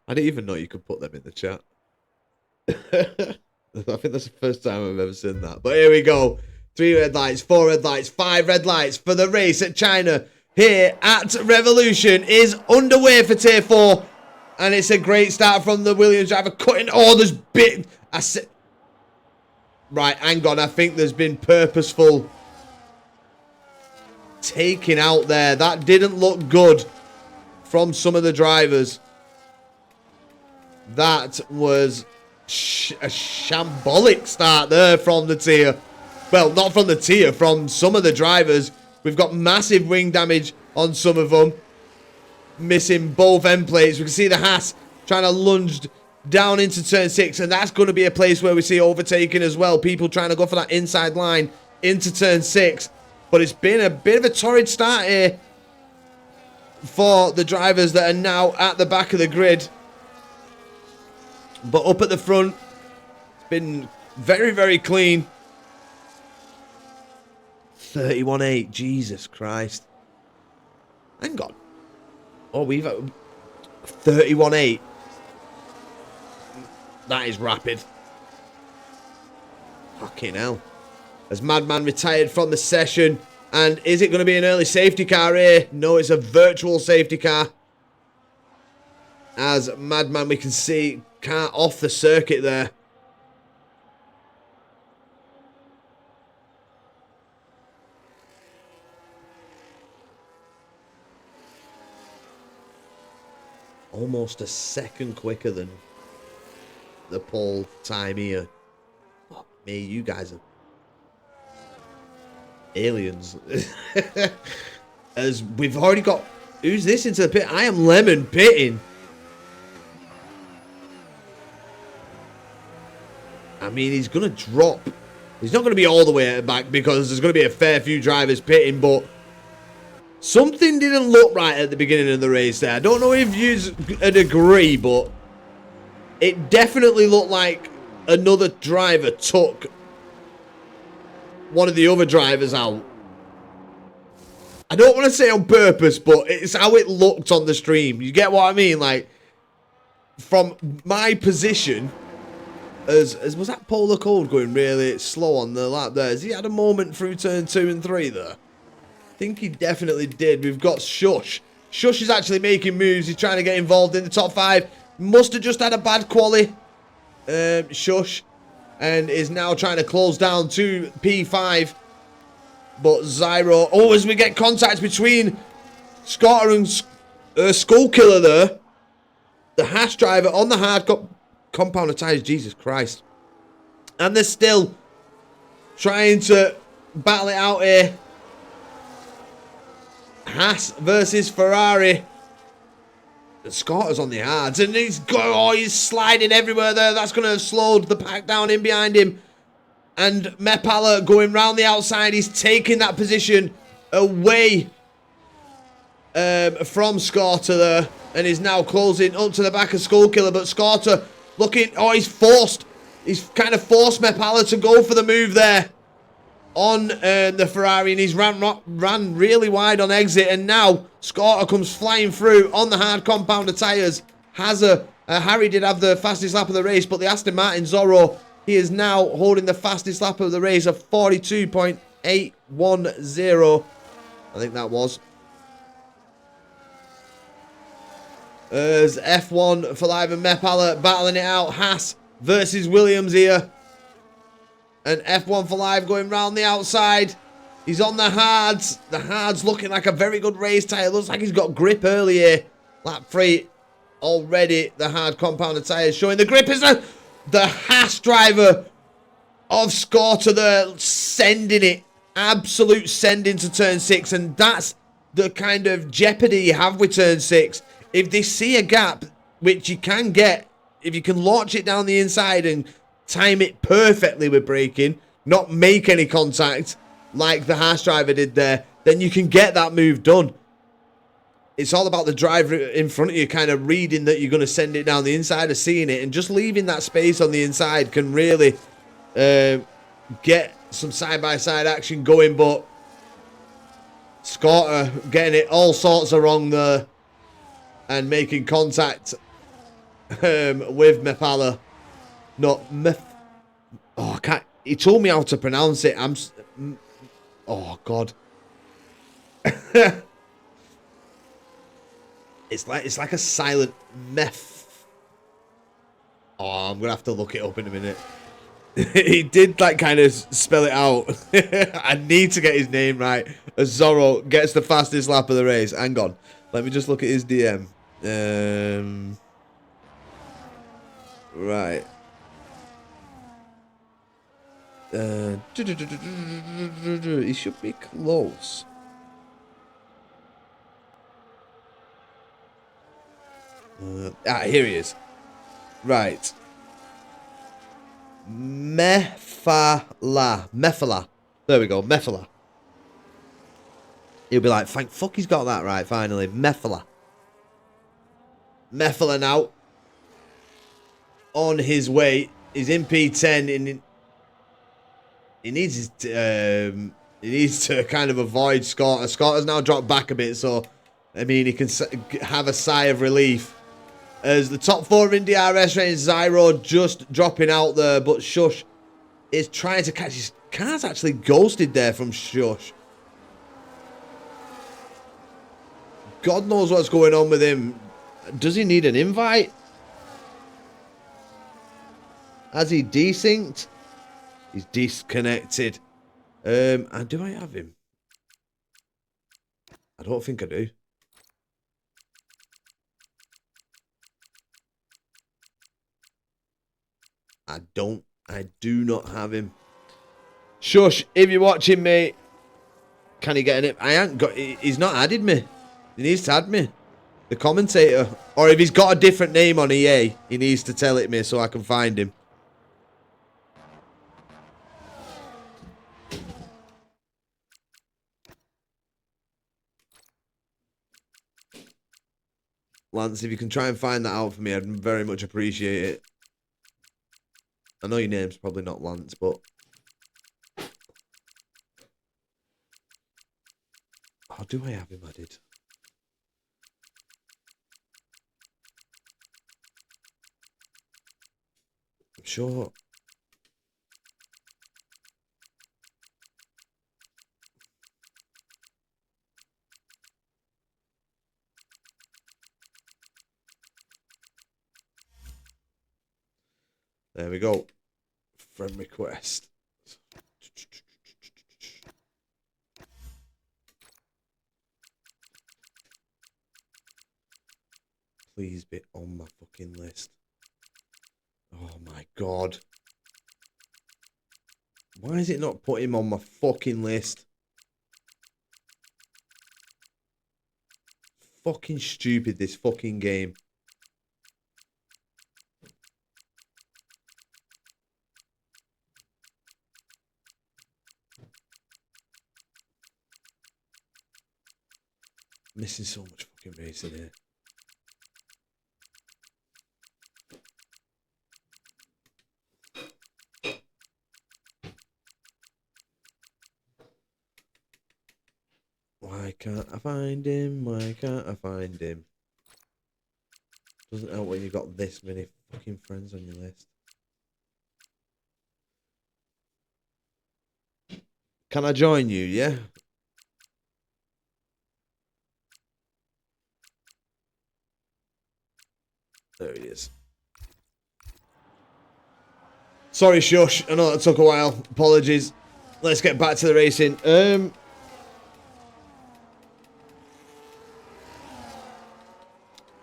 I didn't even know you could put them in the chat. I think that's the first time I've ever seen that. But here we go. 3 red lights, 4 red lights, 5 red lights for the race at China here at Revolution is underway for Tier 4. And it's a great start from the Williams driver cutting. Oh, there's bit. Right, hang on. I think there's been purposeful taking out there. That didn't look good from some of the drivers. That was a shambolic start there from the tier. Well, not from the tier, from some of the drivers. We've got massive wing damage on some of them. Missing both end plates. We can see the Haas trying to lunge down into turn 6. And that's going to be a place where we see overtaking as well. People trying to go for that inside line into turn 6. But it's been a bit of a torrid start here for the drivers that are now at the back of the grid. But up at the front, it's been very, very clean. 31.8, Jesus Christ. Hang on. Oh, we've 31.8. That is rapid. Fucking hell. As Madman retired from the session. And is it going to be an early safety car here? No, it's a virtual safety car. As Madman, we can see car off the circuit there. Almost a second quicker than the pole time here. Fuck me, you guys are aliens. As we've already got... Who's this into the pit? I am Lemon pitting. I mean, he's going to drop. He's not going to be all the way at the back because there's going to be a fair few drivers pitting, but something didn't look right at the beginning of the race there. I don't know if you'd agree, but it definitely looked like another driver took one of the other drivers out. I don't want to say on purpose, but it's how it looked on the stream. You get what I mean? Like, from my position, as was that Polar Cold going really slow on the lap there? Has he had a moment through turn 2 and 3 there? I think he definitely did. We've got Shush. Shush is actually making moves. He's trying to get involved in the top 5. Must have just had a bad quali. Shush. And is now trying to close down to P5. But Zyro... Oh, as we get contact between Scotter and Skullkiller there. The Hash driver on the hard compound of tyres. Jesus Christ. And they're still trying to battle it out here. Haas versus Ferrari. The Scotter's on the hards. And he's sliding everywhere there. That's going to have slowed the pack down in behind him. And Mepala going round the outside. He's taking that position away from Scotter there. And is now closing up to the back of Skullkiller. But Scotter looking... Oh, he's forced. He's kind of forced Mepala to go for the move there on the Ferrari, and he's ran really wide on exit, and now Scotter comes flying through on the hard compounder tyres. Harry did have the fastest lap of the race, but the Aston Martin Zorro, he is now holding the fastest lap of the race of 42.810. I think that was. As F125 and Mepala battling it out. Haas versus Williams here. And F125 going round the outside. He's on the hards. The hards looking like a very good race tyre. Looks like he's got grip early here. Lap 3 already. The hard compounder tyres showing the grip. Is the Haas driver of Scotter there sending it. Absolute sending to turn 6. And that's the kind of jeopardy you have with turn 6. If they see a gap, which you can get, if you can launch it down the inside and time it perfectly with braking, not make any contact like the Haas driver did there, then you can get that move done. It's all about the driver in front of you kind of reading that you're going to send it down the inside or seeing it, and just leaving that space on the inside can really get some side-by-side action going. But Scotter getting it all sorts of wrong there. and making contact with Mephala. Not Mef. Oh, I can't. He told me how to pronounce it. Oh God. It's like a silent meth. Oh, I'm gonna have to look it up in a minute. He did like kind of spell it out. I need to get his name right. As Zorro gets the fastest lap of the race. Hang on. Let me just look at his DM. Right. He should be close. Here he is. Right. Mephala. There we go. Mephala. He'll be like, thank fuck he's got that right, finally. Mephala. Mephala now. On his way. He's in P10. And he needs to kind of avoid Scott. Scott has now dropped back a bit, so I mean he can have a sigh of relief. As the top 4 in DRS range, Zyro just dropping out there, but Shush is trying to catch. His car's actually ghosted there from Shush. God knows what's going on with him. Does he need an invite? Has he desynced? He's disconnected. And do I have him? I don't think I do. I do not have him. Shush, if you're watching me, can he get an... I ain't got... He's not added me. He needs to add me. The commentator. Or if he's got a different name on EA, he needs to tell it me so I can find him. Lance, if you can try and find that out for me, I'd very much appreciate it. I know your name's probably not Lance, but... Oh, do I have him added? I'm sure... There we go. Friend request. Please be on my fucking list. Oh my God. Why is it not put him on my fucking list? Fucking stupid, this fucking game. Missing so much fucking racing here. Why can't I find him? Why can't I find him? Doesn't help when you've got this many fucking friends on your list. Can I join you, yeah? There he is. Sorry, Shush. I know that took a while. Apologies. Let's get back to the racing.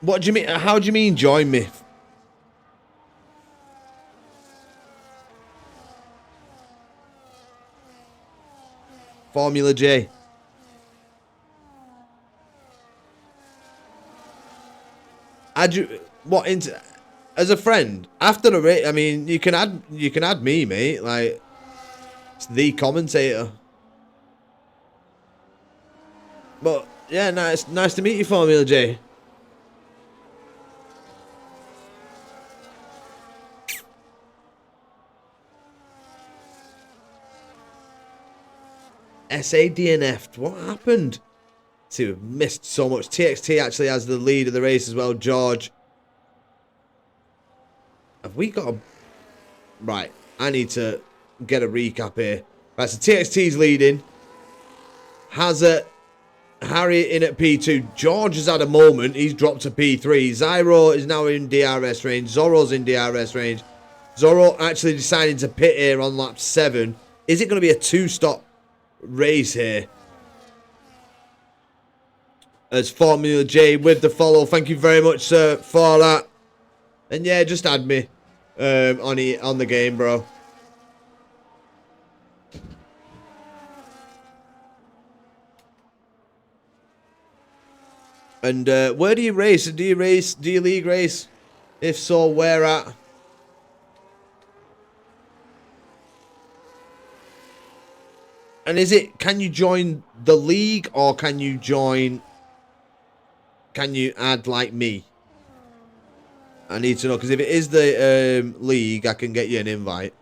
What do you mean? How do you mean join me? Formula J. Add you what into as a friend after the race? I mean, you can add me, mate. Like it's the commentator. But yeah, nice to meet you, Formula J. SA DNF'd. What happened? See, we've missed so much. TXT actually has the lead of the race as well. George. Have we got a... Right, I need to get a recap here. Right, so TXT's leading. Hazard, Harry in at P2. George has had a moment. He's dropped to P3. Zyro is now in DRS range. Zorro's in DRS range. Zorro actually deciding to pit here on lap 7. Is it going to be a 2-stop race here? As Formula J with the follow. Thank you very much, sir, for that. And yeah, just add me on the game, bro. And where do you race? Do you league race? If so, where at? And is it, can you join the league or can you add like me? I need to know, because if it is the league, I can get you an invite.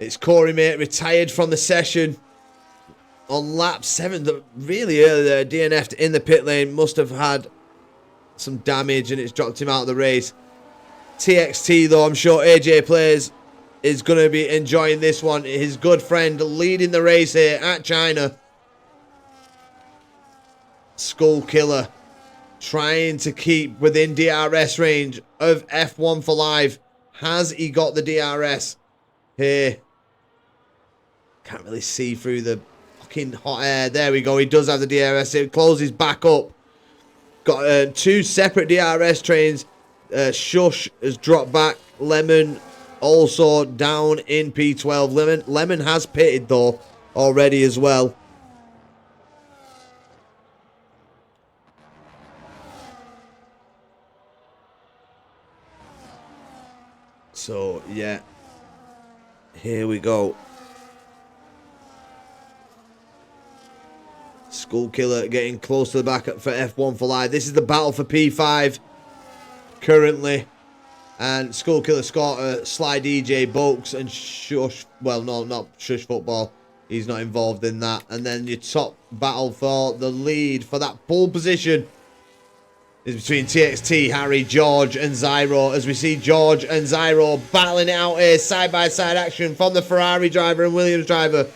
It's Corey, mate, retired from the session on lap 7. Really early there, DNF'd in the pit lane. Must have had some damage and it's dropped him out of the race. TXT, though, I'm sure AJ Players is going to be enjoying this one. His good friend leading the race here at China. Skull Killer trying to keep within DRS range of F1 for Live. Has he got the DRS here? Can't really see through the fucking hot air. There we go. He does have the DRS. It closes back up. Got 2 separate DRS trains. Shush has dropped back. Lemon also down in P12. Lemon has pitted though already as well. So yeah, here we go. Skull Killer getting close to the back for F1 for Live. This is the battle for P5 currently. And Skull Killer, Scorter, Sly DJ, Bolks, and Shush. Well, no, not Shush Football. He's not involved in that. And then your top battle for the lead for that pole position is between TXT, Harry, George, and Zyro. As we see George and Zyro battling it out here. Side-by-side action from the Ferrari driver and Williams driver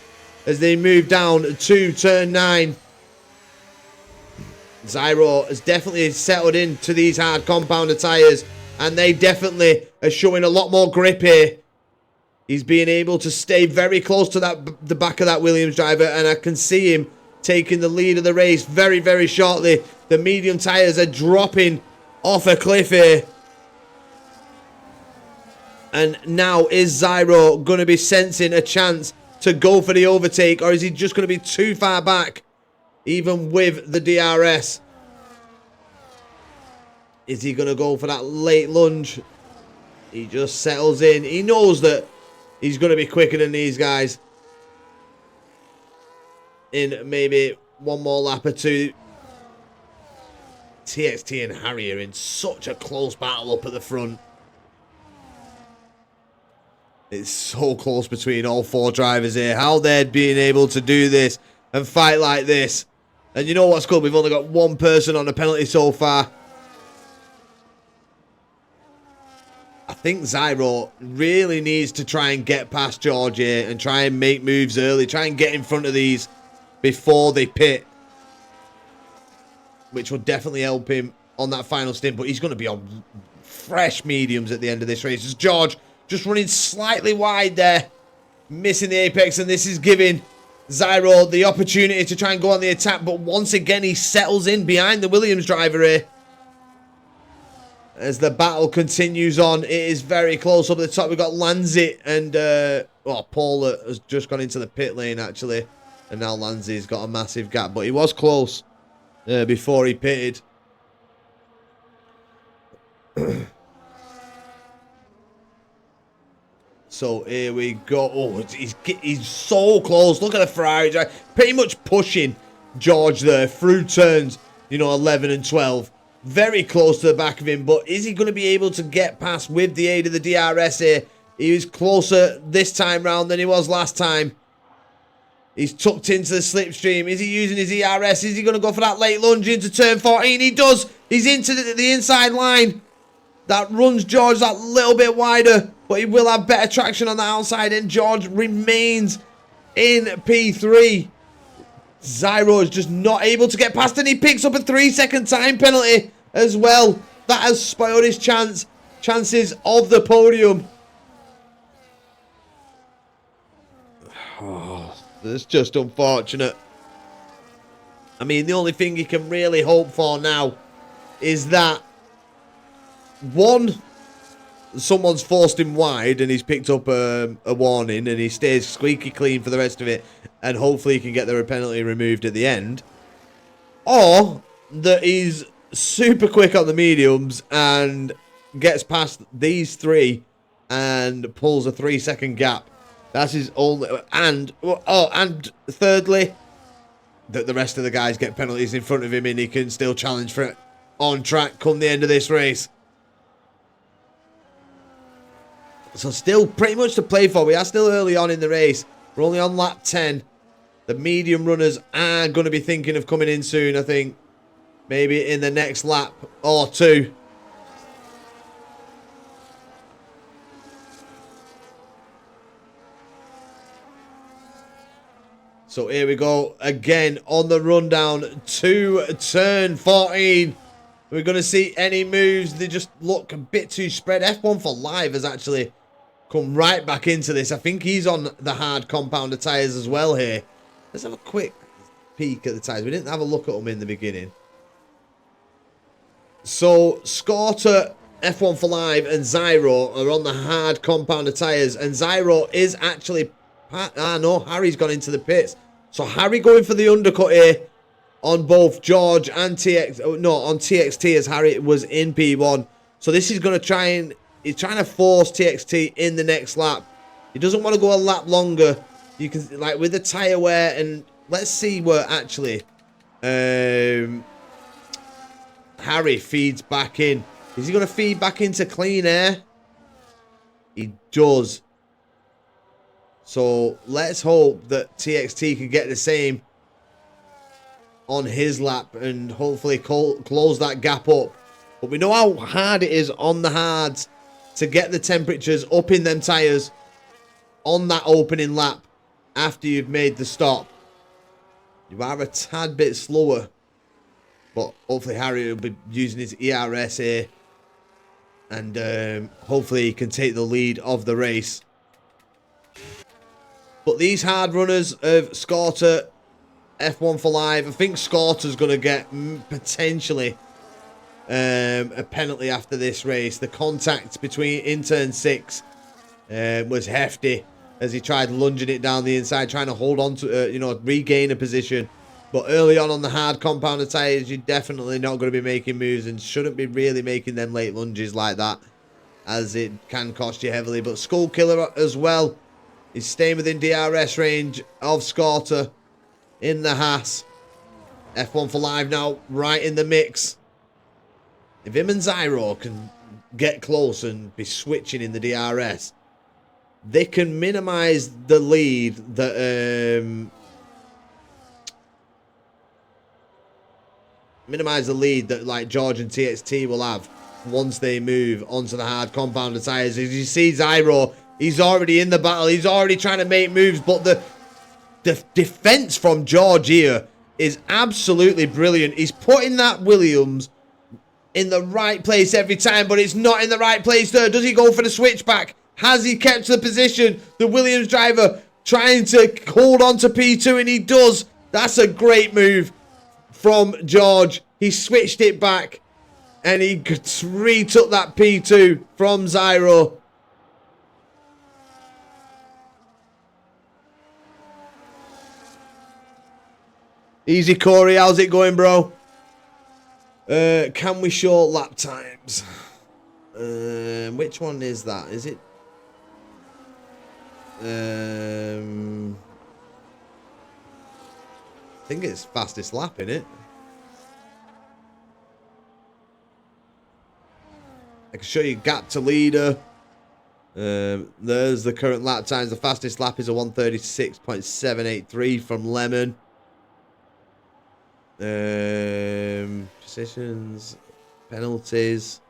as they move down to turn 9. Zyro has definitely settled into these hard compounder tyres. And they definitely are showing a lot more grip here. He's being able to stay very close to the back of that Williams driver. And I can see him taking the lead of the race very, very shortly. The medium tyres are dropping off a cliff here. And now is Zyro going to be sensing a chance to go for the overtake? Or is he just going to be too far back? Even with the DRS. Is he going to go for that late lunge? He just settles in. He knows that he's going to be quicker than these guys. In maybe one more lap or two. TXT and Harry are in such a close battle up at the front. It's so close between all 4 drivers here. How they're being able to do this and fight like this. And you know what's good? We've only got 1 person on the penalty so far. I think Zyro really needs to try and get past George here and try and make moves early. Try and get in front of these before they pit. Which will definitely help him on that final stint. But he's going to be on fresh mediums at the end of this race. It's George just running slightly wide there. Missing the apex. And this is giving Zyro the opportunity to try and go on the attack. But once again, he settles in behind the Williams driver here. As the battle continues on, it is very close up at the top. We've got Lanzi and Paul has just gone into the pit lane actually, and now Lanzi's got a massive gap, but he was close before he pitted. So here we go. Oh, he's so close. Look at the Ferrari drive, pretty much pushing George there through turns, 11 and 12. Very close to the back of him, but is he going to be able to get past with the aid of the DRS here? He was closer this time round than he was last time. He's tucked into the slipstream. Is he using his ERS? Is he going to go for that late lunge into turn 14? He does. He's into the inside line. That runs George that little bit wider, but he will have better traction on the outside, and George remains in P3. Zyro is just not able to get past, and he picks up a 3-second time penalty as well. That has spoiled his chances of the podium. Oh, that's just unfortunate. I mean, the only thing you can really hope for now is that, one, someone's forced him wide and he's picked up a warning and he stays squeaky clean for the rest of it, and hopefully he can get the penalty removed at the end. Or that he's super quick on the mediums and gets past these three and pulls a 3-second gap. That's his only... And thirdly, that the rest of the guys get penalties in front of him and he can still challenge for it on track come the end of this race. So still pretty much to play for. We are still early on in the race. We're only on lap 10. The medium runners are going to be thinking of coming in soon, I think. Maybe in the next lap or two. So here we go again on the rundown to turn 14. We're going to see any moves. They just look a bit too spread. F125 has actually come right back into this. I think he's on the hard compounder tyres as well here. Let's have a quick peek at the tyres. We didn't have a look at them in the beginning. So Scorter, F125 and Zyro are on the hard compounder tyres. And Zyro is actually... no, Harry's gone into the pits. So Harry going for the undercut here on both George and on TXT, as Harry was in P1. So this is going to try and... He's trying to force TXT in the next lap. He doesn't want to go a lap longer. You can, like, with the tyre wear, and let's see where actually Harry feeds back in. Is he going to feed back into clean air? He does. So let's hope that TXT can get the same on his lap and hopefully close that gap up. But we know how hard it is on the hards to get the temperatures up in them tyres on that opening lap after you've made the stop. You are a tad bit slower, but hopefully Harry will be using his ERS here, and hopefully he can take the lead of the race. But these hard runners of Scorter, F125, I think Scorter's going to get potentially a penalty after this race. The contact in turn 6 was hefty as he tried lunging it down the inside, trying to hold on to, regain a position. But early on the hard compounder tyres, you're definitely not going to be making moves and shouldn't be really making them late lunges like that, as it can cost you heavily. But Skull Killer as well is staying within DRS range of Scorter in the Haas. F125 now right in the mix. If him and Zyro can get close and be switching in the DRS, they can minimise the lead that like George and TXT will have once they move onto the hard compounder tyres. As you see Zyro, he's already in the battle. He's already trying to make moves, but the defence from George here is absolutely brilliant. He's putting that Williams in the right place every time, but it's not in the right place there. Does he go for the switchback? Has he kept the position? The Williams driver trying to hold on to P2, and he does. That's a great move from George. He switched it back, and he retook that P2 from Zyro. Easy, Corey. How's it going, bro? Can we show lap times? Which one is that? Is it? I think it's fastest lap, innit? I can show you gap to leader. There's the current lap times. The fastest lap is a 136.783 from Lemon. Positions, penalties.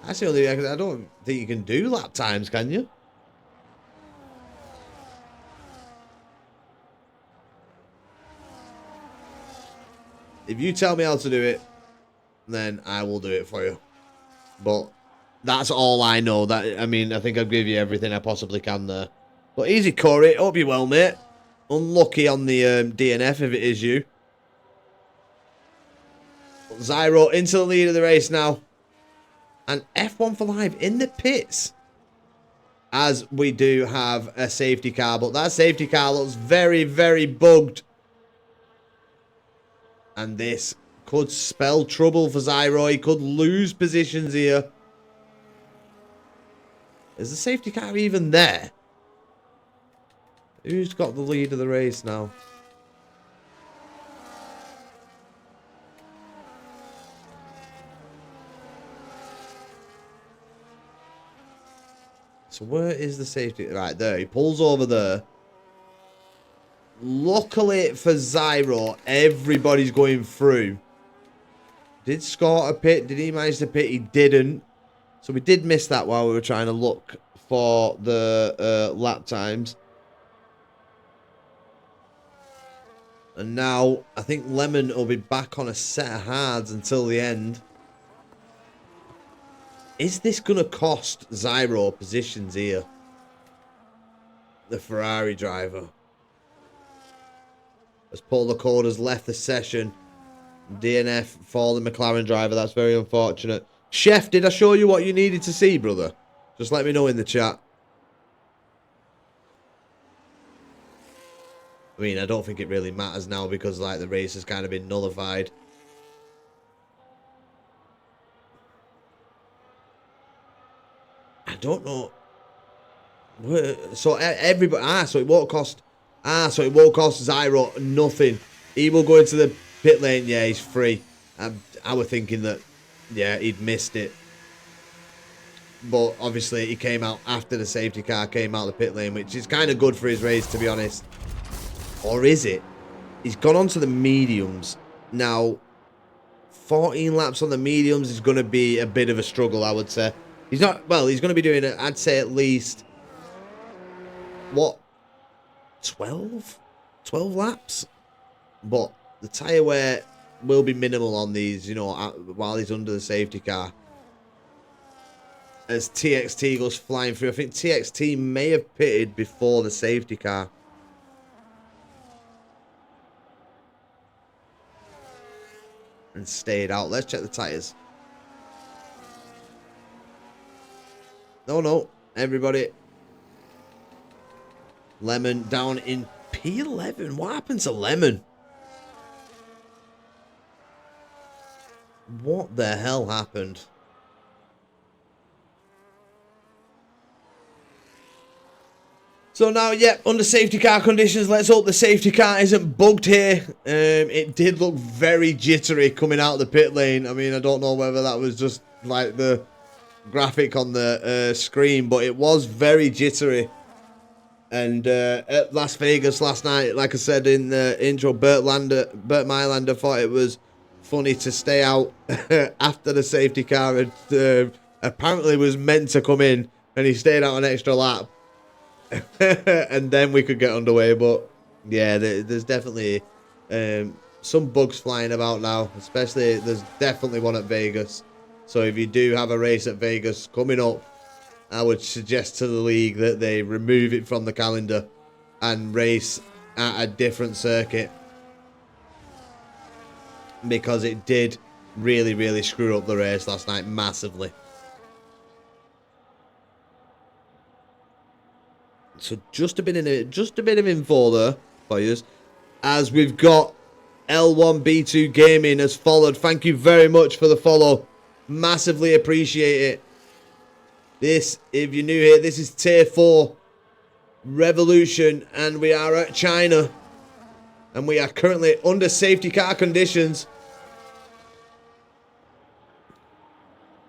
That's the only. I don't think you can do lap times, can you? If you tell me how to do it, then I will do it for you. But that's all I know. That I mean, I think I'll give you everything I possibly can there. But easy, Corey. Hope you're well, mate. Unlucky on the DNF if it is you. Zyro into the lead of the race now. And F125 in the pits. As we do have a safety car. But that safety car looks very, very bugged. And this could spell trouble for Zyro. He could lose positions here. Is the safety car even there? Who's got the lead of the race now? So where is the safety? Right there. He pulls over there. Luckily for Zyro, everybody's going through. Did Scott a pit? Did he manage to pit? He didn't. So we did miss that while we were trying to look for the lap times. And now I think Lemon will be back on a set of hards until the end. Is this going to cost Zyro positions here? The Ferrari driver. As Paul Lacorda has left the session. DNF for the McLaren driver. That's very unfortunate. Chef, did I show you what you needed to see, brother? Just let me know in the chat. I mean, I don't think it really matters now because, like, the race has kind of been nullified. I don't know. So everybody. So it won't cost. So it won't cost Zyro nothing. He will go into the pit lane. Yeah, he's free. I was thinking that. Yeah, he'd missed it. But obviously, he came out after the safety car came out of the pit lane, which is kind of good for his race, to be honest. Or is it? He's gone on to the mediums. Now, 14 laps on the mediums is going to be a bit of a struggle, I would say. He's not, well, he's going to be doing it, I'd say at least, what, 12? 12 laps? But the tyre wear will be minimal on these, you know, while he's under the safety car. As TXT goes flying through. I think TXT may have pitted before the safety car. And stayed out. Let's check the tyres. No. Everybody. Lemon down in P11. What happened to Lemon? What the hell happened? So now, yeah, under safety car conditions, let's hope the safety car isn't bugged here. It did look very jittery coming out of the pit lane. I mean, I don't know whether that was just like the graphic on the screen, but it was very jittery. And at Las Vegas last night, like I said in the intro, Bert Mylander thought it was funny to stay out after the safety car had, apparently was meant to come in, and he stayed out an extra lap. And then we could get underway. But yeah, there's definitely some bugs flying about now, especially there's definitely one at Vegas. So if you do have a race at Vegas coming up, I would suggest to the league that they remove it from the calendar and race at a different circuit, because it did really screw up the race last night massively. So just a bit of info there for you, as we've got L1B2 Gaming has followed. Thank you very much for the follow. Massively appreciate it. This, if you're new here, this is Tier 4 Revolution, and we are at China. And we are currently under safety car conditions.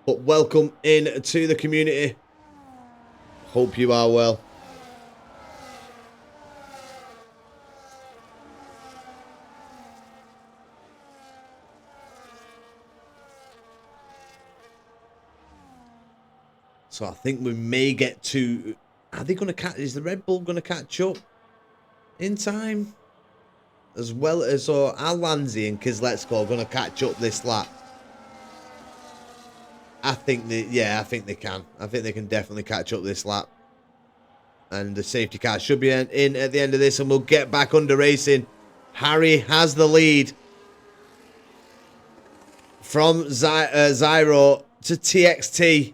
But welcome in to the community. Hope you are well. So I think we may get to... Are they going to catch... Is the Red Bull going to catch up in time? As well as... So are Lanzi and Kizletsko going to catch up this lap? I think they... Yeah, I think they can. I think they can definitely catch up this lap. And the safety car should be in at the end of this, and we'll get back under racing. Harry has the lead. From Zyro to TXT.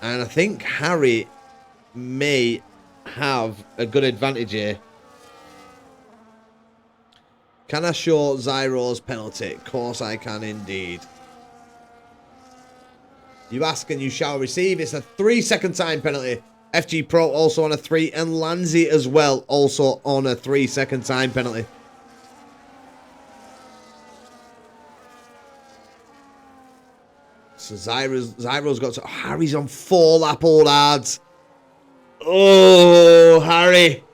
And I think Harry may have a good advantage here. Can I show Zyro's penalty? Of course I can indeed. You ask and you shall receive. It's a 3-second time penalty. FG Pro also on a 3. And Lanzi as well also on a 3-second time penalty. So Zyro's got to... Oh, Harry's on 4 lap old hards. Oh, Harry.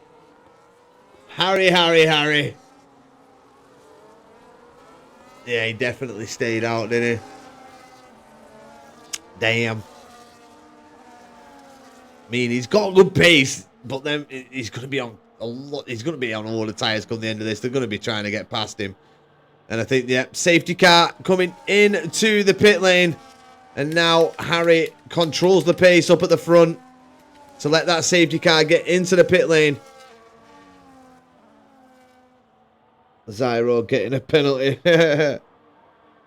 Harry. Yeah, he definitely stayed out, didn't he? Damn. I mean, he's got good pace, but then he's going to be on a lot. He's going to be on all the tyres come the end of this. They're going to be trying to get past him. And I think, yeah, safety car coming into the pit lane. And now Harry controls the pace up at the front to let that safety car get into the pit lane. Zyro getting a penalty.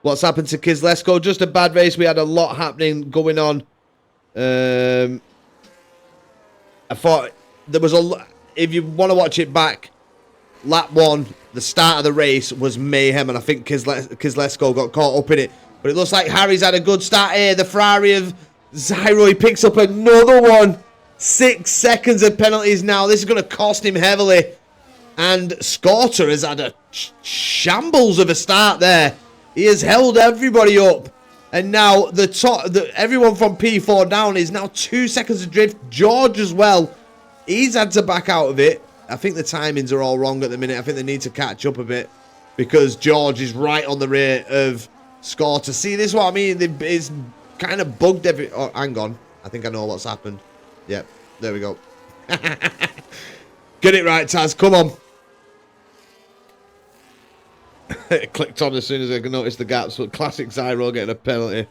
What's happened to Kizletsko? Just a bad race. We had a lot happening going on. I thought there was a lot. If you want to watch it back, lap 1, the start of the race was mayhem, and I think Kizletsko got caught up in it. But it looks like Harry's had a good start here. The Ferrari of Zyro, he picks up another one. 6 seconds of penalties now. This is going to cost him heavily. And Scorter has had a shambles of a start there. He has held everybody up. And now everyone from P4 down is now 2 seconds adrift. George as well. He's had to back out of it. I think the timings are all wrong at the minute. I think they need to catch up a bit. Because George is right on the rear of Scorter. See, this is what I mean. It's kind of bugged every... Oh, hang on. I think I know what's happened. Yep. There we go. Get it right, Taz. Come on. It clicked on as soon as I noticed the gaps, but classic Zyro getting a penalty.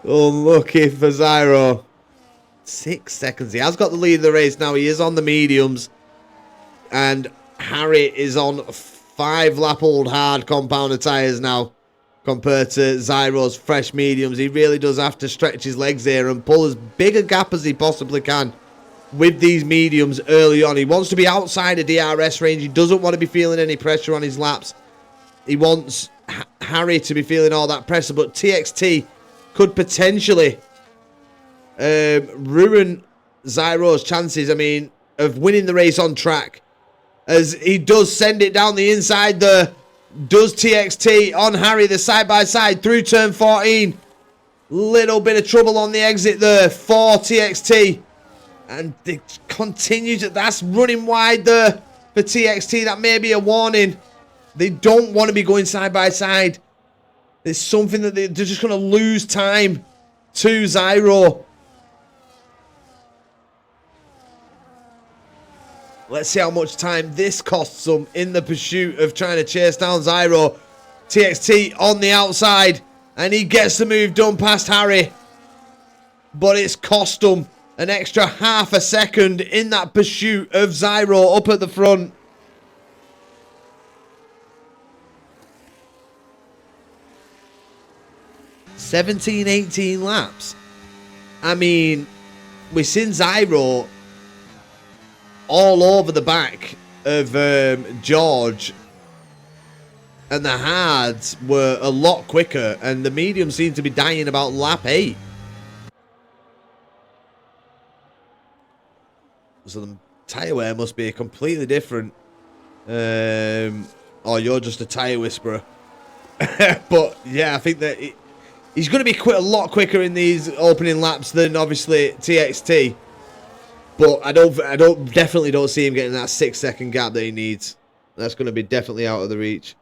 Unlucky for Zyro. 6 seconds. He has got the lead of the race now. He is on the mediums. And Harry is on 5 lap old hard compounder tyres now compared to Zyro's fresh mediums. He really does have to stretch his legs here and pull as big a gap as he possibly can with these mediums early on. He wants to be outside of DRS range. He doesn't want to be feeling any pressure on his laps. He wants Harry to be feeling all that pressure, but TXT could potentially ruin Zyro's chances, I mean, of winning the race on track, as he does send it down the inside there. Does TXT on Harry, the side-by-side through turn 14. Little bit of trouble on the exit there for TXT. And they continue to... That's running wide there for TXT. That may be a warning. They don't want to be going side-by-side. It's something that they're just going to lose time to Zyro. Let's see how much time this costs them in the pursuit of trying to chase down Zyro. TXT on the outside. And he gets the move done past Harry. But it's cost them an extra half a second in that pursuit of Zyro up at the front. (17-18 laps. I mean, we've seen Zyro all over the back of George, and the hards were a lot quicker, and the mediums seemed to be dying about lap 8. So the tyre wear must be completely different. Or you're just a tyre whisperer. But yeah, I think that He's going to be a lot quicker in these opening laps than obviously TXT. But I definitely don't see him getting that 6-second gap that he needs. That's going to be definitely out of the reach.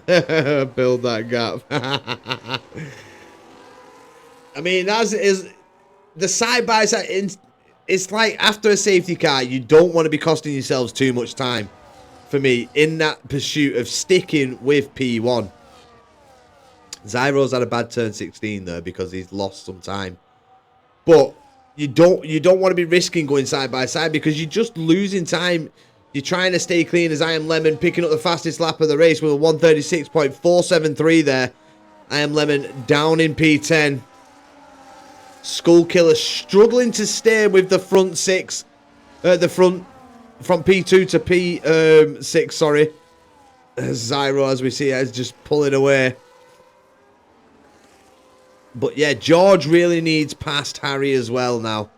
Build that gap. I mean, as is the side by side. It's like after a safety car, you don't want to be costing yourselves too much time. For me, in that pursuit of sticking with P1. Zyro's had a bad turn 16 there because he's lost some time. But you don't want to be risking going side by side because you're just losing time. You're trying to stay clean as I Am Lemon picking up the fastest lap of the race with a 136.473 there. I Am Lemon down in P10. Skull Killer struggling to stay with the front six. The front from P2 to P6, sorry. Zyro, as we see, is just pulling away. But yeah, George really needs past Harry as well now.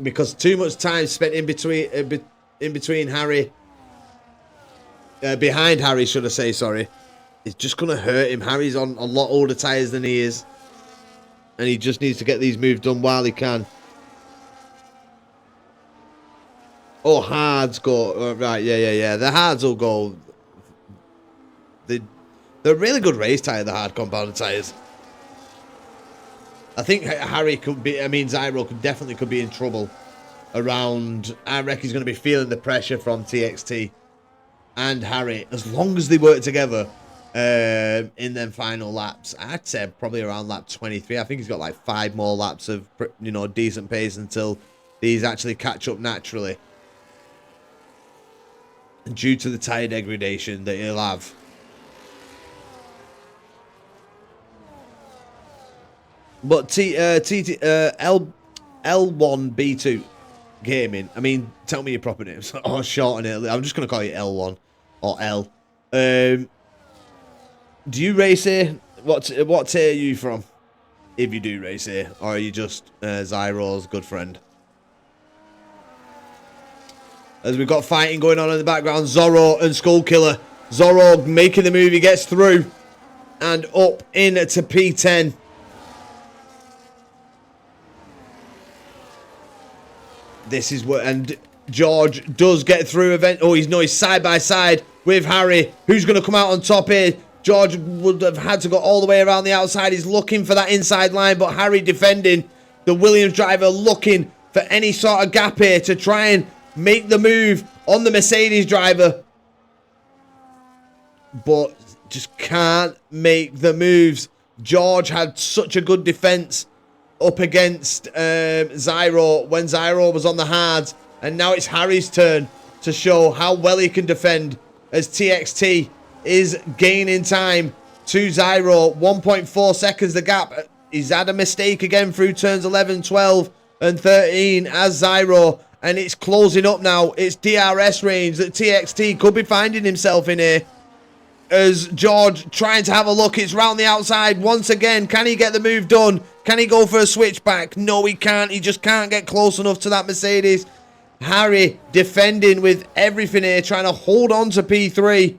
Because too much time spent in between Harry. Behind Harry, should I say, sorry. It's just going to hurt him. Harry's on a lot older tyres than he is. And he just needs to get these moves done while he can. Oh, hards go. Right, yeah. The hards will go. They're a really good race tyre, the hard compounded tyres. I think Harry could be, Zyro could be in trouble around. I reckon he's going to be feeling the pressure from TXT and Harry as long as they work together in them final laps. I'd say probably around lap 23. I think he's got like 5 more laps of, decent pace until these actually catch up naturally. Due to the tyre degradation that he'll have. But L1B2 Gaming. Tell me your proper names. Or shorten it. I'm just going to call you L1 or L. Do you race here? What tier are you from? If you do race here, or are you just Zyro's good friend? As we've got fighting going on in the background, Zorro and Skull Killer. Zorro making the move, he gets through and up into P10. This is what, and George does get through event. Oh, he's side by side with Harry. Who's going to come out on top here? George would have had to go all the way around the outside. He's looking for that inside line, but Harry defending. The Williams driver looking for any sort of gap here to try and make the move on the Mercedes driver. But just can't make the moves. George had such a good defense up against Zyro when Zyro was on the hards. And now it's Harry's turn to show how well he can defend as TXT is gaining time to Zyro. 1.4 seconds the gap. He's had a mistake again through turns 11, 12 and 13 as Zyro. And it's closing up now. It's DRS range that TXT could be finding himself in here. As George trying to have a look. It's round the outside once again. Can he get the move done? Can he go for a switchback? No, he can't. He just can't get close enough to that Mercedes. Harry defending with everything here. Trying to hold on to P3.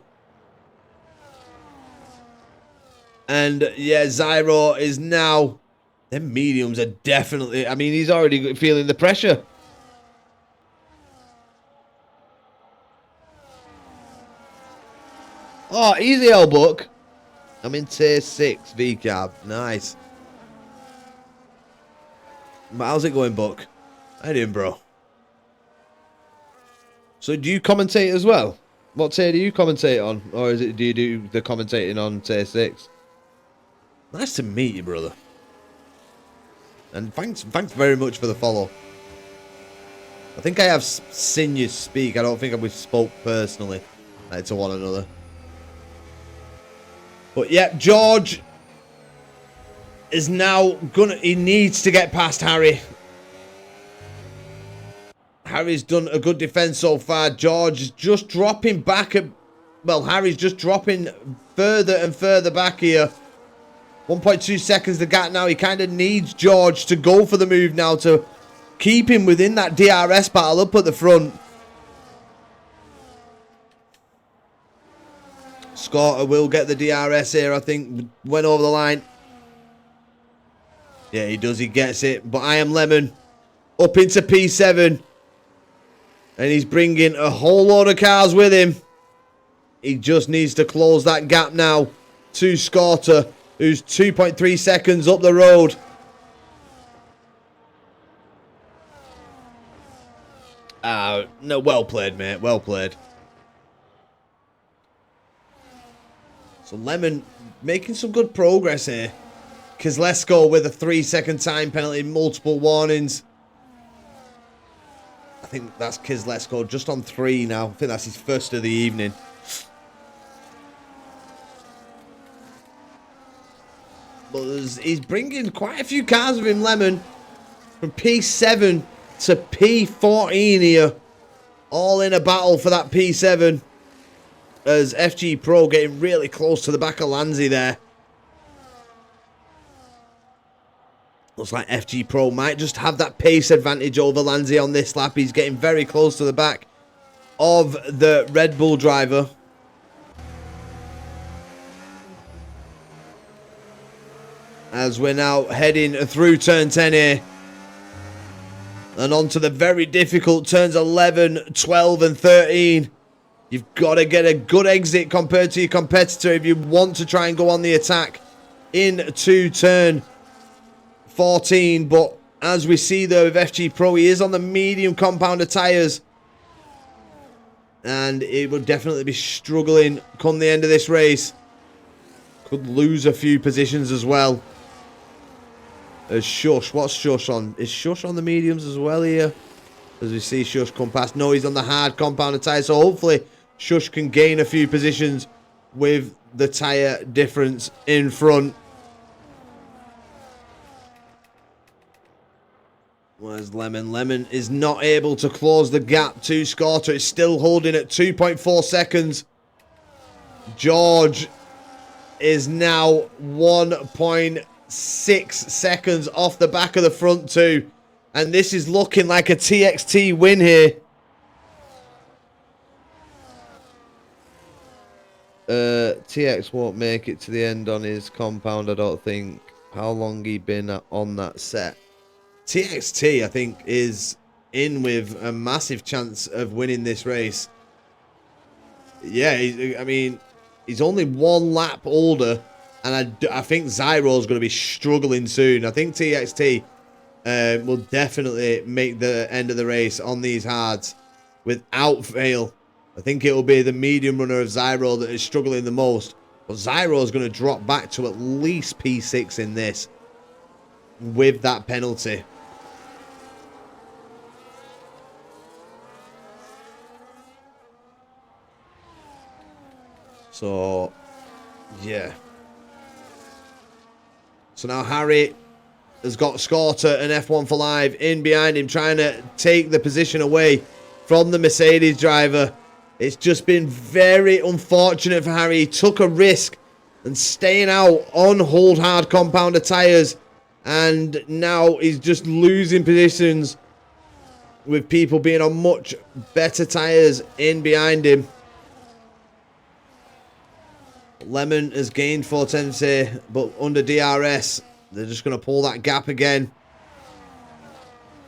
And yeah, Zyro is now... Them mediums are definitely... he's already feeling the pressure. Oh, easy L-Book. I'm in tier 6 VCAB. Nice. But how's it going, Buck? How you doing, bro? So do you commentate as well? What tier do you commentate on? Or do you do the commentating on tier 6? Nice to meet you, brother. And thanks very much for the follow. I think I have seen you speak. I don't think we spoke personally to one another. But yeah, George is now he needs to get past Harry. Harry's done a good defense so far. George is just dropping back. Harry's just dropping further and further back here. 1.2 seconds the gap now. He kind of needs George to go for the move now to keep him within that DRS battle up at the front. Scorter will get the DRS here, I think. Went over the line. Yeah, he does. He gets it. But I Am Lemon up into P7. And he's bringing a whole load of cars with him. He just needs to close that gap now to Scorter, who's 2.3 seconds up the road. No, well played, mate. Well played. So Lemon making some good progress here. Kozlesko with a 3-second time penalty, multiple warnings. I think that's Kozlesko just on 3 now. I think that's his first of the evening. But he's bringing quite a few cars with him, Lemon. From P7 to P14 here. All in a battle for that P7. As FG Pro getting really close to the back of Lanzi there. Looks like FG Pro might just have that pace advantage over Lanzi on this lap. He's getting very close to the back of the Red Bull driver. As we're now heading through turn 10 here. And on to the very difficult turns 11, 12 and 13. You've got to get a good exit compared to your competitor if you want to try and go on the attack into turn 14. But as we see though with FG Pro, he is on the medium compounder tyres. And it will definitely be struggling come the end of this race. Could lose a few positions as well. As Shush, what's Shush on? Is Shush on the mediums as well here? As we see Shush come past. No, he's on the hard compounder tyre. So hopefully Shush can gain a few positions with the tyre difference in front. Where's Lemon? Lemon is not able to close the gap to Scorter. It's still holding at 2.4 seconds. George is now 1.6 seconds off the back of the front two. And this is looking like a TXT win here. TX won't make it to the end on his compound, I don't think. How long he been on that set? TXT, I think, is in with a massive chance of winning this race. Yeah, I mean, he's only 1 lap older. And I think Zyro's going to be struggling soon. I think TXT will definitely make the end of the race on these hards without fail. I think it will be the medium runner of Zyro that is struggling the most. But Zyro is going to drop back to at least P6 in this with that penalty. So, yeah. So now Harry has got Scorter and F125 in behind him, trying to take the position away from the Mercedes driver. It's just been very unfortunate for Harry. He took a risk and staying out on hold hard compounder tyres. And now he's just losing positions with people being on much better tyres in behind him. Lemon has gained 4 tenths here, but under DRS, they're just going to pull that gap again.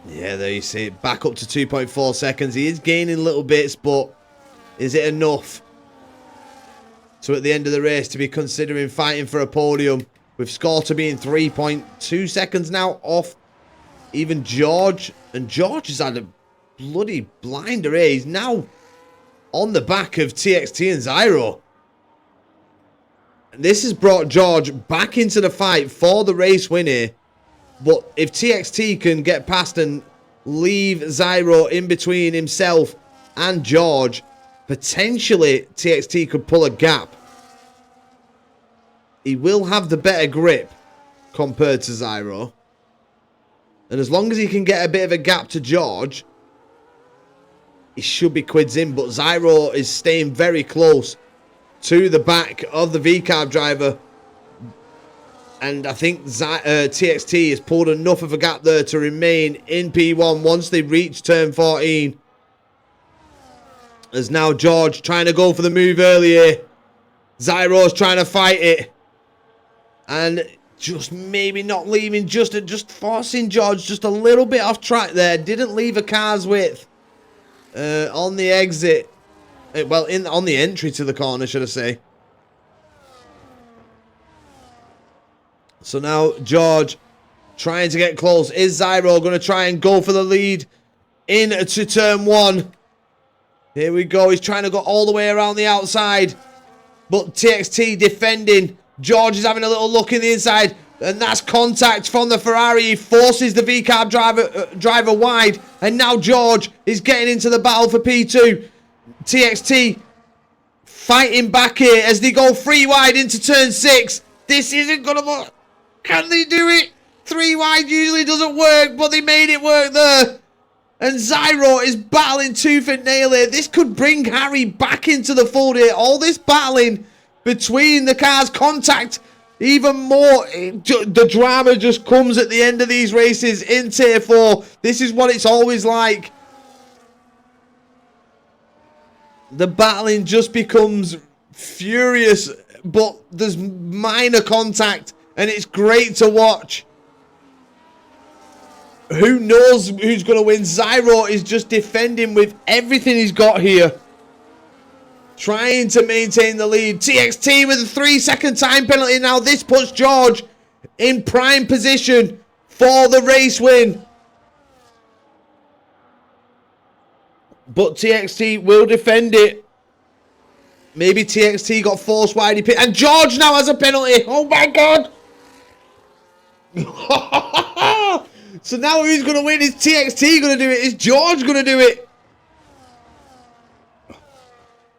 Yeah, there you see it. Back up to 2.4 seconds. He is gaining little bits, but is it enough to, at the end of the race, to be considering fighting for a podium? With Scorter being 3.2 seconds now off even George. And George has had a bloody blinder here. He's now on the back of TXT and Zyro. This has brought George back into the fight for the race win here. But if TXT can get past and leave Zyro in between himself and George, potentially TXT could pull a gap. He will have the better grip compared to Zyro. And as long as he can get a bit of a gap to George, he should be quids in. But Zyro is staying very close to the back of the VCARB driver. And I think TXT has pulled enough of a gap there to remain in P1 once they reach turn 14. As now George trying to go for the move earlier. Zyro's trying to fight it. And just maybe not leaving, just forcing George just a little bit off track there. Didn't leave a car's width on the exit. Well, on the entry to the corner, should I say. So now George trying to get close. Is Zyro going to try and go for the lead into turn 1? Here we go. He's trying to go all the way around the outside. But TXT defending. George is having a little look in the inside. And that's contact from the Ferrari. He forces the V-Carb driver wide. And now George is getting into the battle for P2. TXT fighting back here as they go 3 wide into turn 6. This isn't going to work. Can they do it? 3 wide usually doesn't work, but they made it work there. And Zyro is battling tooth and nail here. This could bring Harry back into the fold here. All this battling between the cars, contact even more. The drama just comes at the end of these races in Tier 4. This is what it's always like. The battling just becomes furious, but there's minor contact, and it's great to watch. Who knows who's going to win? Zyro is just defending with everything he's got here. Trying to maintain the lead. TXT with a 3-second time penalty. Now this puts George in prime position for the race win. But TXT will defend it. Maybe TXT got forced wide. And George now has a penalty. Oh my God. So now who's going to win? Is TXT going to do it? Is George going to do it?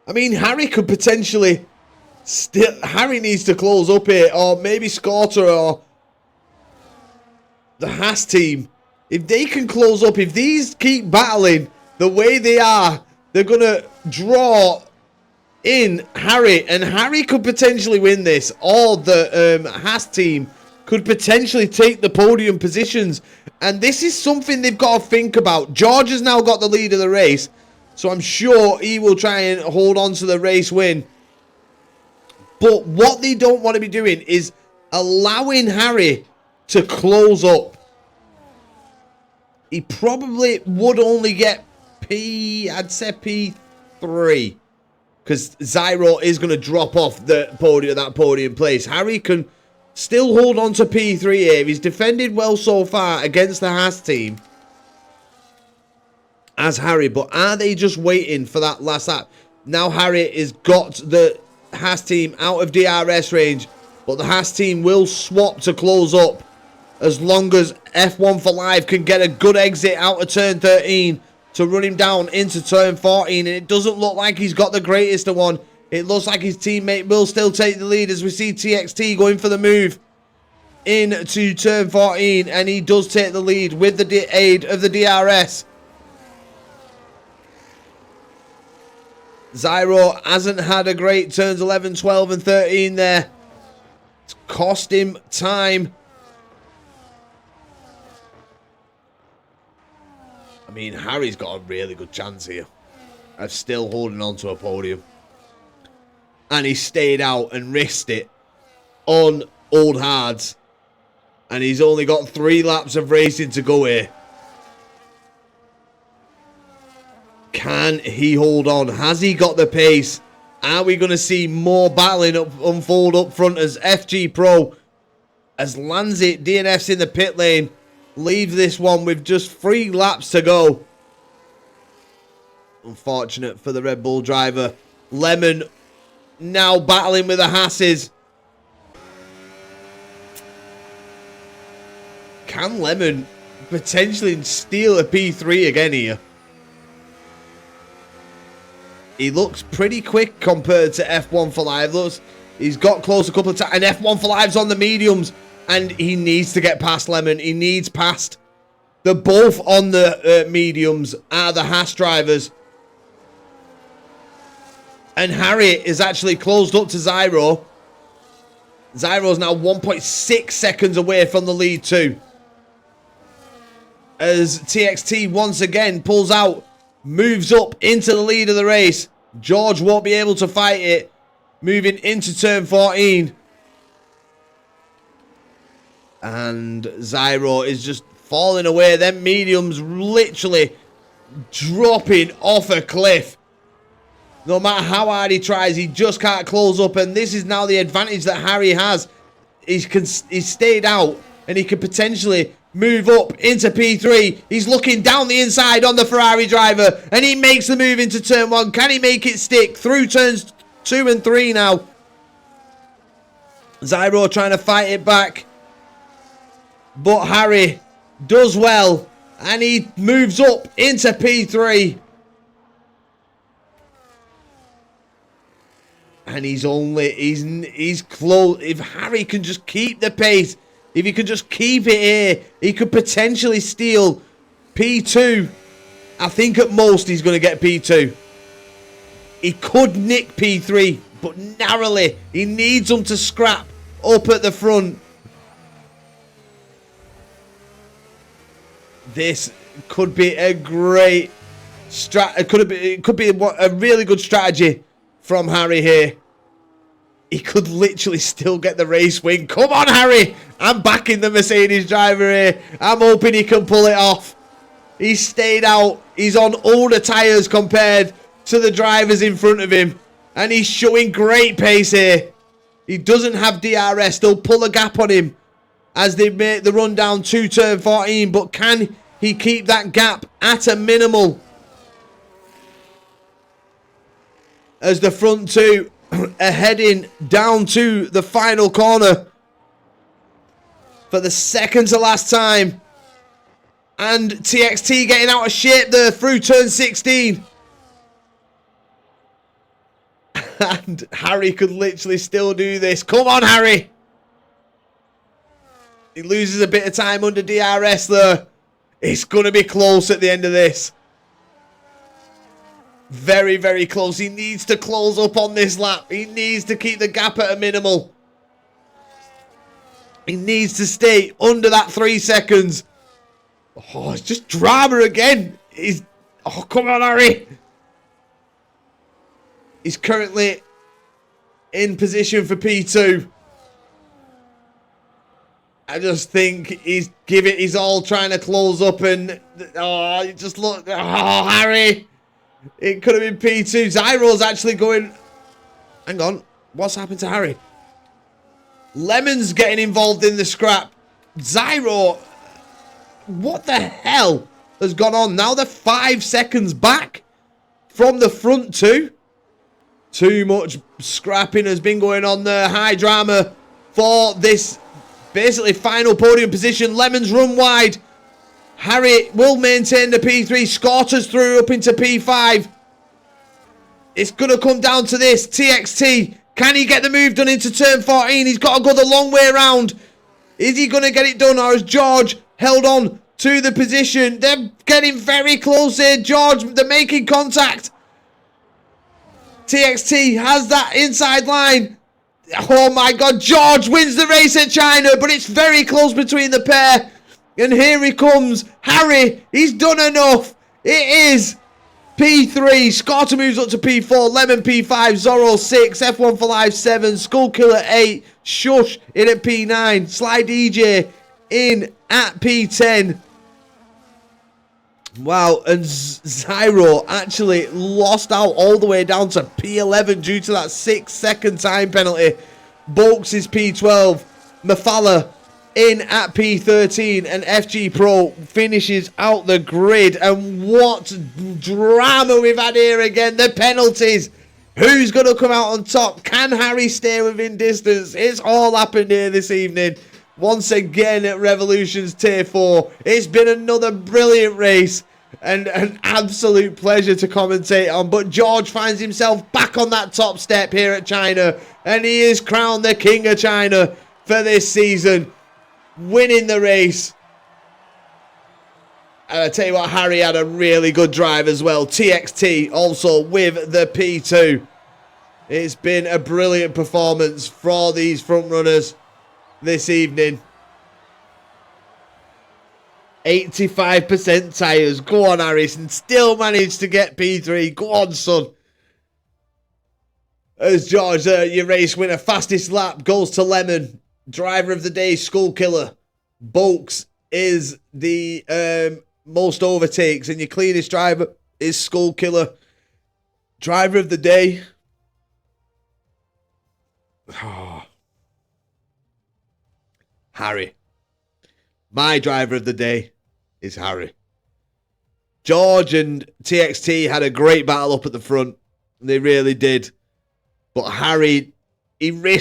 I mean, Harry could potentially Harry needs to close up here. Or maybe Scorter or the Haas team. If they can close up, if these keep battling the way they are, they're going to draw in Harry. And Harry could potentially win this. Or the Haas team could potentially take the podium positions. And this is something they've got to think about. George has now got the lead of the race. So I'm sure he will try and hold on to the race win. But what they don't want to be doing is allowing Harry to close up. He probably would only get I'd say P3. Because Zyro is going to drop off the podium, that podium place. Harry can still hold on to P3 here. He's defended well so far against the Haas team. As Harry, but are they just waiting for that last lap? Now Harry has got the Haas team out of DRS range, but the Haas team will swap to close up as long as F125 can get a good exit out of turn 13 to run him down into turn 14. And it doesn't look like he's got the greatest of one. It looks like his teammate will still take the lead as we see TXT going for the move into turn 14, and he does take the lead with the aid of the DRS. Zyro hasn't had a great turns 11, 12 and 13 there. It's cost him time. I mean, Harry's got a really good chance here of still holding on to a podium. And he stayed out and risked it on old hards. And he's only got 3 laps of racing to go here. Can he hold on? Has he got the pace? Are we going to see more battling unfold up front as FG Pro, as Lanzit DNFs in the pit lane, leave this one with just 3 laps to go? Unfortunate for the Red Bull driver. Lemon now battling with the Hasses. Can Lemon potentially steal a P3 again here? He looks pretty quick compared to F125. He's got close a couple of times. And F125's on the mediums. And he needs to get past Lemon. He needs past. They're both on the mediums are the Haas drivers. And Harry is actually closed up to Zyro. Zyro's now 1.6 seconds away from the lead too. As TXT once again pulls out, moves up into the lead of the race. George won't be able to fight it. moving into turn 14. And Zyro is just falling away. Them mediums literally dropping off a cliff. No matter how hard he tries, he just can't close up. And this is now the advantage that Harry has. He's stayed out and he could potentially move up into P3. He's looking down the inside on the Ferrari driver and he makes the move into turn 1. Can he make it stick through turns 2 and 3 now? Zyro trying to fight it back, but Harry does well and he moves up into P3. And he's close. If Harry can just keep the pace, if he could just keep it here, he could potentially steal P2. I think at most he's going to get P2. He could nick P3, but narrowly. He needs them to scrap up at the front. This could be a great it could be a really good strategy from Harry here. He could literally still get the race win. Come on, Harry. I'm backing the Mercedes driver here. I'm hoping he can pull it off. He's stayed out. He's on older tyres compared to the drivers in front of him. And he's showing great pace here. He doesn't have DRS. They'll pull a gap on him as they make the run down to turn 14. But can he keep that gap at a minimal? As the front two are heading down to the final corner for the second to last time. And TXT getting out of shape there through turn 16. And Harry could literally still do this. Come on, Harry. He loses a bit of time under DRS there. It's going to be close at the end of this. Very, very close. He needs to close up on this lap. He needs to keep the gap at a minimal. He needs to stay under that 3 seconds. Oh, it's just drama again. Oh, come on, Harry. He's currently in position for P2. I just think he's giving his all trying to close up and... Oh, just look... Oh, Harry. It could have been P2. Zyro's actually going... Hang on. What's happened to Harry? Lemon's getting involved in the scrap. Zyro... What the hell has gone on? Now they're 5 seconds back from the front two. Too much scrapping has been going on there. High drama for this basically final podium position. Lemon's run wide. Harry will maintain the P3. Scorters through up into P5. It's going to come down to this. TXT. Can he get the move done into turn 14? He's got to go the long way around. Is he going to get it done, or has George held on to the position? They're getting very close here. George, they're making contact. TXT has that inside line. Oh my God, George wins the race at China, but it's very close between the pair. And here he comes. Harry, he's done enough. It is P3. Scorter moves up to P4. Lemon P5. Zorro 6. F125 7. Skullkiller 8. Shush in at P9. Sly DJ in at P10. Wow, and Zyro actually lost out all the way down to P11 due to that 6-second time penalty. Bolks is P12. Mafala in at P13, and FG Pro finishes out the grid. And what drama we've had here again. The penalties. Who's going to come out on top? Can Harry stay within distance? It's all happened here this evening. Once again at Revolution's Tier 4. It's been another brilliant race and an absolute pleasure to commentate on. But George finds himself back on that top step here at China. And he is crowned the King of China for this season, winning the race. And I tell you what, Harry had a really good drive as well. TXT also with the P2. It's been a brilliant performance for these front runners this evening. 85% tyres. Go on, Harrison. Still managed to get P3. Go on, son. As George, your race winner, fastest lap goes to Lemon. Driver of the day, Skull Killer. Bulks is the most overtakes, and your cleanest driver is Skull Killer. Driver of the day. Harry. My driver of the day is Harry. George and TXT had a great battle up at the front. They really did. But Harry, he risked